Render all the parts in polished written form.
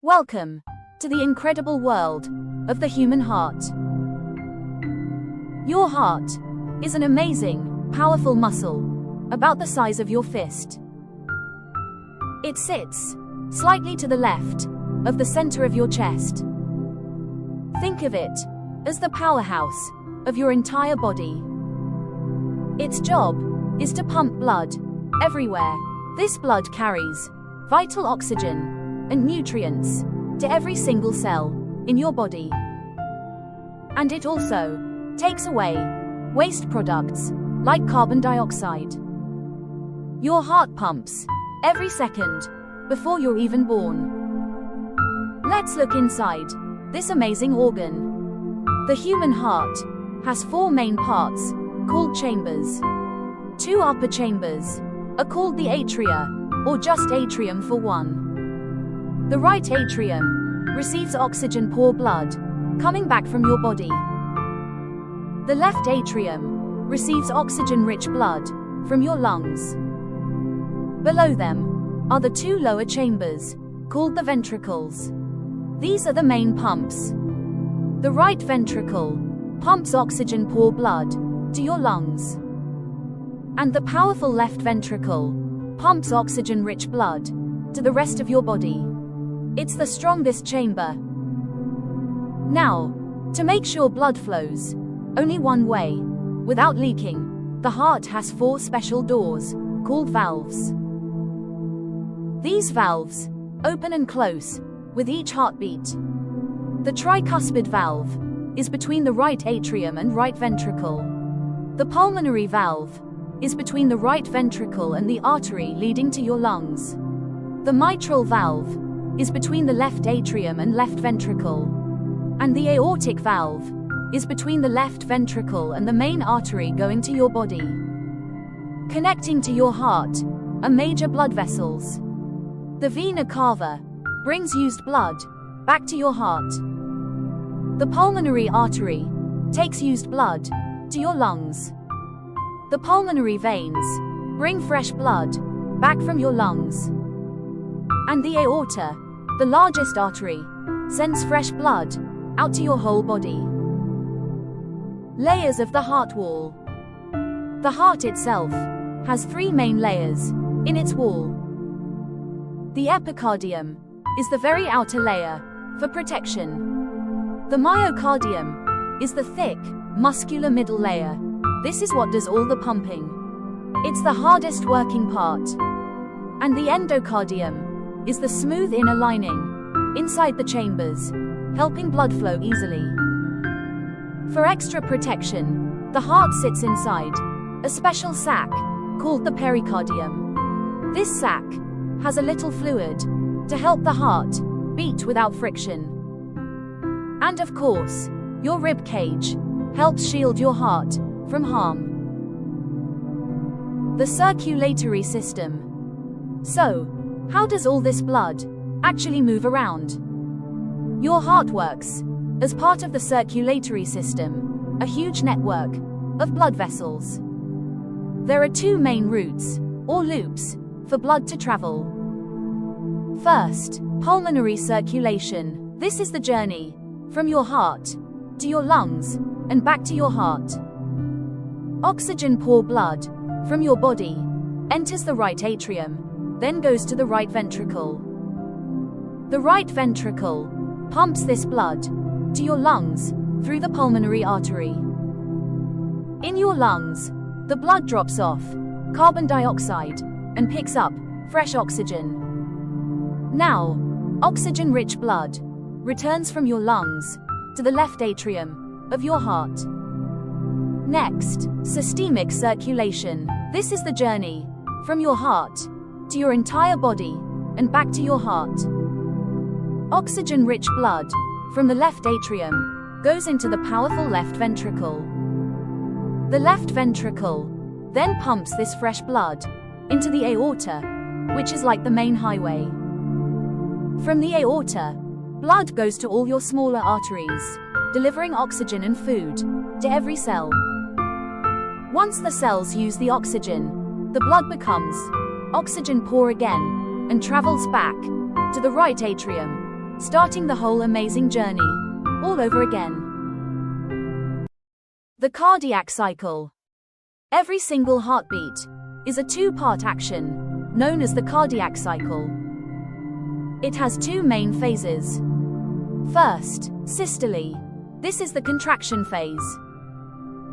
Welcome to the incredible world of the human heart. Your heart is an amazing, powerful muscle about the size of your fist. It sits slightly to the left of the center of your chest. Think of it as the powerhouse of your entire body. Its job is to pump blood everywhere. This blood carries vital oxygen and nutrients to every single cell in your body. And it also takes away waste products like carbon dioxide. Your heart pumps every second before you're even born. Let's look inside this amazing organ. The human heart has four main parts called chambers. Two upper chambers are called the atria, or just atrium for one. The right atrium receives oxygen-poor blood coming back from your body. The left atrium receives oxygen-rich blood from your lungs. Below them are the two lower chambers, called the ventricles. These are the main pumps. The right ventricle pumps oxygen-poor blood to your lungs. And the powerful left ventricle pumps oxygen-rich blood to the rest of your body. It's the strongest chamber. Now, to make sure blood flows only one way, without leaking, the heart has four special doors, called valves. These valves open and close with each heartbeat. The tricuspid valve is between the right atrium and right ventricle. The pulmonary valve is between the right ventricle and the artery leading to your lungs. The mitral valve is between the left atrium and left ventricle. And the aortic valve is between the left ventricle and the main artery going to your body. Connecting to your heart are major blood vessels. The vena cava brings used blood back to your heart. The pulmonary artery takes used blood to your lungs. The pulmonary veins bring fresh blood back from your lungs. And the aorta, the largest artery, sends fresh blood out to your whole body. Layers of the heart wall. The heart itself has three main layers in its wall. The epicardium is the very outer layer for protection. The myocardium is the thick, muscular middle layer. This is what does all the pumping. It's the hardest working part. And the endocardium is the smooth inner lining inside the chambers, helping blood flow easily. For extra protection, the heart sits inside a special sac called the pericardium. This sac has a little fluid to help the heart beat without friction. And of course, your rib cage helps shield your heart from harm. The circulatory system. So, how does all this blood actually move around? Your heart works as part of the circulatory system, a huge network of blood vessels. There are two main routes, or loops, for blood to travel. First, pulmonary circulation. This is the journey from your heart to your lungs and back to your heart. Oxygen-poor blood from your body enters the right atrium, then goes to the right ventricle. The right ventricle pumps this blood to your lungs through the pulmonary artery. In your lungs, the blood drops off carbon dioxide and picks up fresh oxygen. Now, oxygen-rich blood returns from your lungs to the left atrium of your heart. Next, systemic circulation. This is the journey from your heart to your entire body and back to your heart. Oxygen-rich blood from the left atrium goes into the powerful left ventricle. The left ventricle then pumps this fresh blood into the aorta, which is like the main highway. From the aorta, blood goes to all your smaller arteries, delivering oxygen and food to every cell. Once the cells use the oxygen, the blood becomes oxygen poor again and travels back to the right atrium starting the whole amazing journey all over again. The cardiac cycle. Every single heartbeat is a two-part action, known as the cardiac cycle. It has two main phases. First, systole. This is the contraction phase.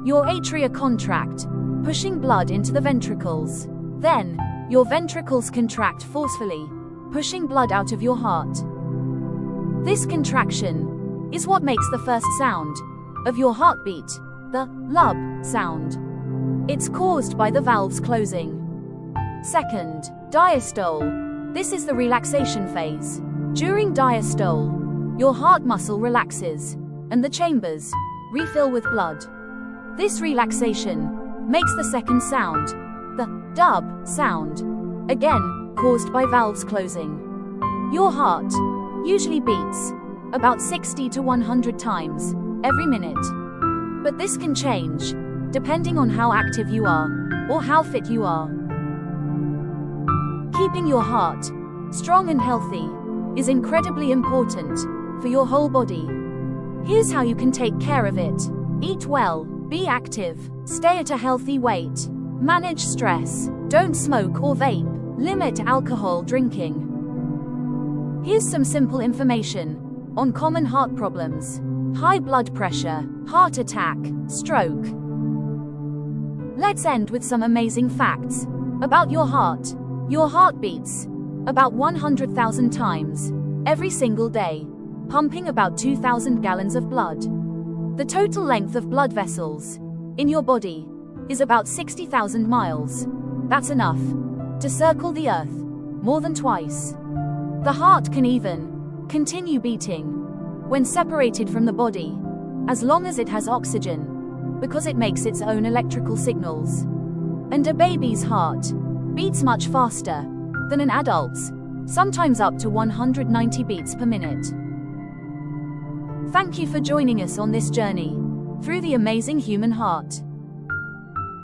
Your atria contract, pushing blood into the ventricles. Then, your ventricles contract forcefully, pushing blood out of your heart. This contraction is what makes the first sound of your heartbeat, the lub sound. It's caused by the valves closing. Second, diastole. This is the relaxation phase. During diastole, your heart muscle relaxes, and the chambers refill with blood. This relaxation makes the second sound, the dub sound, again caused by valves closing. Your heart usually beats about 60 to 100 times every minute. But this can change depending on how active you are or how fit you are. Keeping your heart strong and healthy is incredibly important for your whole body. Here's how you can take care of it. Eat well, be active, stay at a healthy weight, manage stress, don't smoke or vape, limit alcohol drinking. Here's some simple information on common heart problems: high blood pressure, heart attack, stroke. Let's end with some amazing facts about your heart. Your heart beats about 100,000 times every single day, pumping about 2,000 gallons of blood. The total length of blood vessels in your body is about 60,000 miles. That's enough to circle the earth more than twice. The heart can even continue beating when separated from the body, as long as it has oxygen, because it makes its own electrical signals. And a baby's heart beats much faster than an adult's, sometimes up to 190 beats per minute. Thank you for joining us on this journey through the amazing human heart.